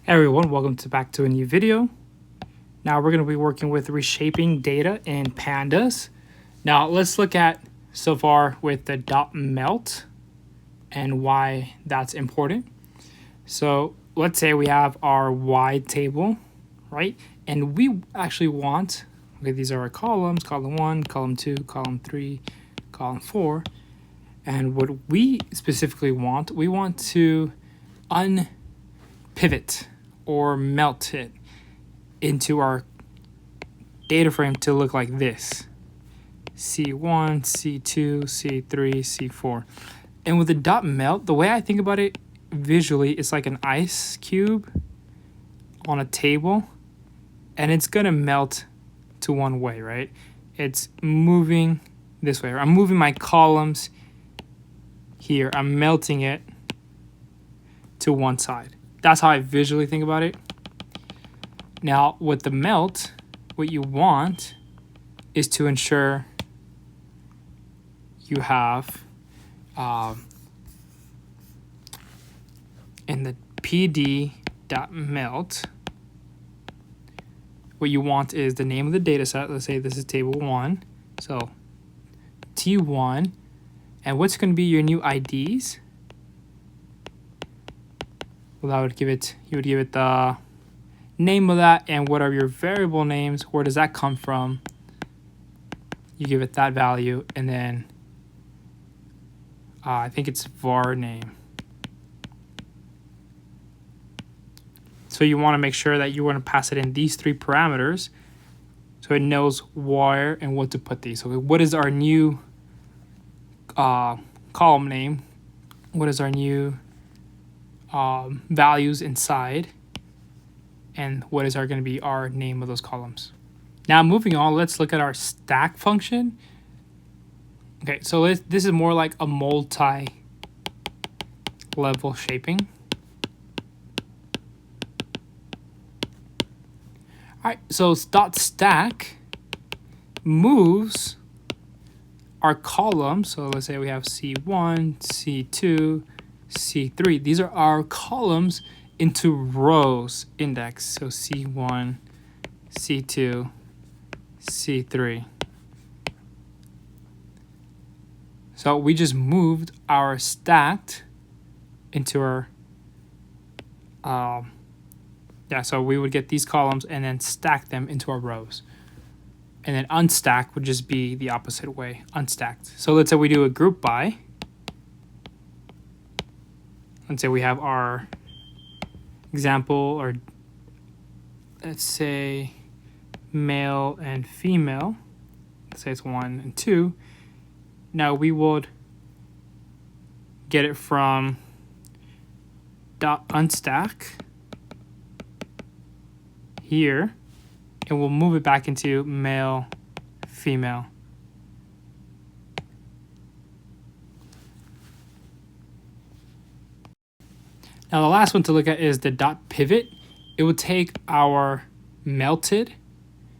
Hey everyone, welcome back to a new video. Now we're going to be working with reshaping data in Pandas. Now let's look at so far with the dot melt and why that's important. So let's say we have our wide table, right? And we actually want, okay, these are our columns, column 1, column 2, column 3, column 4. And what we specifically want, we want to unpivot or melt it into our data frame to look like this. C1, C2, C3, C4. And with the dot melt, the way I think about it visually, it's like an ice cube on a table, and it's gonna melt to one way, right? It's moving this way. I'm moving my columns here. I'm melting it to one side. That's how I visually think about it. Now, with the melt, what you want is to ensure you have in the pd.melt, what you want is the name of the data set. Let's say this is table 1. So T1. And what's going to be your new IDs? Well, you would give it the name of that, and what are your variable names? Where does that come from? You give it that value, and then I think it's var name. So you want to make sure that you want to pass it in these 3 parameters, so it knows where and what to put these. So what is our new column name? What is our new values inside, and what is going to be our name of those columns. Now moving on, let's look at our stack function. Okay, so this is more like a multi-level shaping. All right, so dot stack moves our columns. So let's say we have C1, C2, C3. These are our columns into rows index. So C1, C2, C3. So we just moved our stacked into our, so we would get these columns and then stack them into our rows. And then unstack would just be the opposite way, unstacked. So let's say we do a group by. Let's say we have our example, or let's say male and female. Let's say it's 1 and 2. Now we would get it from dot unstack here, and we'll move it back into male, female. Now the last one to look at is the dot pivot. It would take our melted,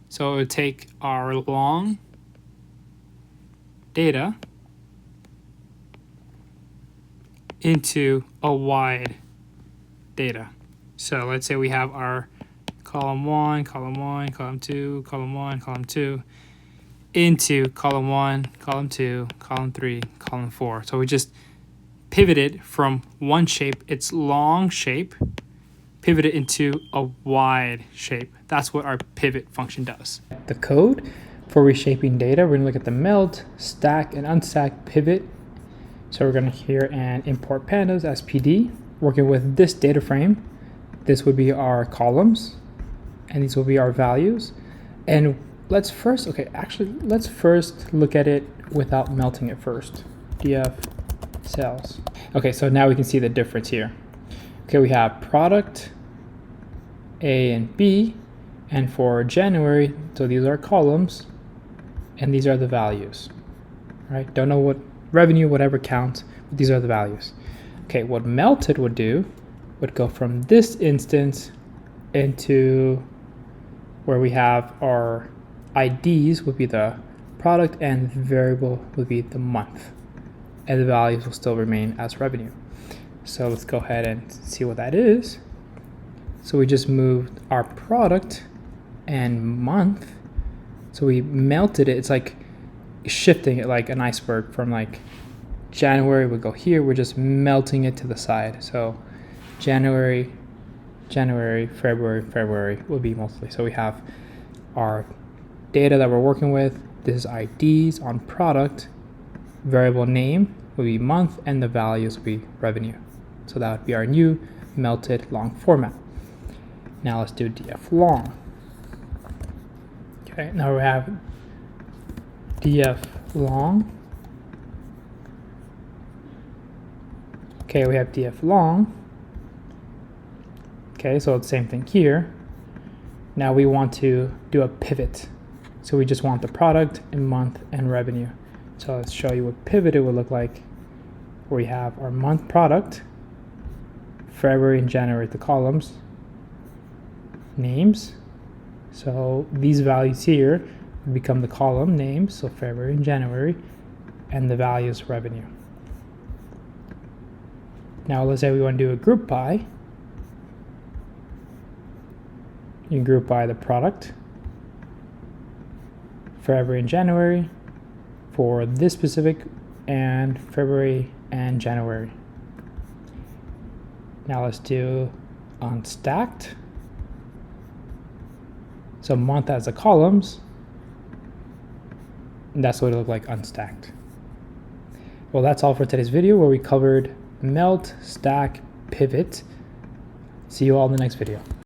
so it would take our long data into a wide data. So let's say we have our column 1, column 1, column 2, column 1, column 2, into column 1, column 2, column 3, column 4. So we just pivoted from one shape, its long shape, pivot it into a wide shape. That's what our pivot function does. The code for reshaping data, we're going to look at the melt, stack, and unstack pivot. So we're going to here and import pandas as PD, working with this data frame. This would be our columns, and these will be our values. And let's first look at it without melting it first. df cells. Okay, so now we can see the difference here. Okay, we have product A and B, and for January, so these are columns, and these are the values. Right? Don't know what revenue, whatever counts, but these are the values. Okay, what melted would do would go from this instance into where we have our IDs would be the product, and variable would be the month, and the values will still remain as revenue. So let's go ahead and see what that is. So we just moved our product and month. So we melted it. It's like shifting it like an iceberg from like January would go here. We're just melting it to the side. So January, February will be mostly. So we have our data that we're working with. This is IDs on product. Variable name will be month, and the values will be revenue. So that would be our new melted long format. Now let's do df long. Okay, now we have df long. Okay, we have df long. Okay, so it's the same thing here. Now we want to do a pivot. So we just want the product and month and revenue. So let's show you what pivot it would look like. We have our month product, February and January, the columns, names. So these values here become the column names, so February and January, and the values revenue. Now let's say we want to do a group by. You group by the product, February and January, for this specific, and February and January. Now let's do unstacked. So month as the columns, and that's what it looked like unstacked. Well, that's all for today's video, where we covered melt, stack, pivot. See you all in the next video.